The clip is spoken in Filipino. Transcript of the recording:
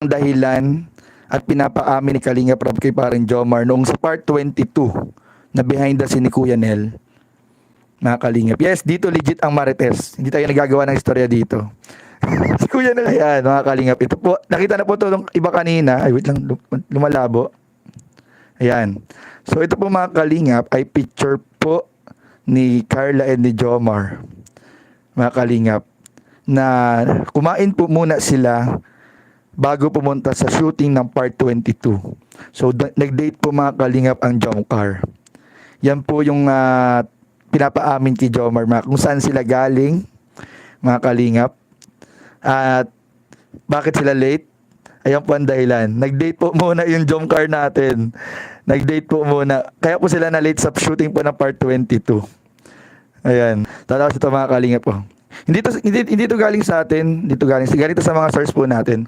dahilan at pinapaamin ni Kalinga Prab kay Paring Jomar noong sa part 22 na behind the scene ni Kuya Nel. Mga Kalingap. Yes, dito legit ang Marites. Hindi tayo nagagawa ng istorya dito. Si Kuya Nel yan, mga Kalingap. Ito po, nakita na po ito ng iba kanina. Ay, wait lang, lumalabo. Ayan. So, ito po mga Kalingap ay picture po ni Carla and ni Jomar. Mga Kalingap. Na kumain po muna sila bago pumunta sa shooting ng part 22. So, nag-date po mga Kalingap ang Jomcar. Yan po yung pinapaamin kay Jomar kung saan sila galing, mga Kalingap. At bakit sila late? Ayan po ang dahilan. Nag-date po muna yung Jomcar natin. Nag-date po muna. Kaya po sila na late sa shooting po ng part 22. Ayan. Tatawas ito mga Kalingap po. Hindi to galing sa atin. Galing to sa mga source po natin.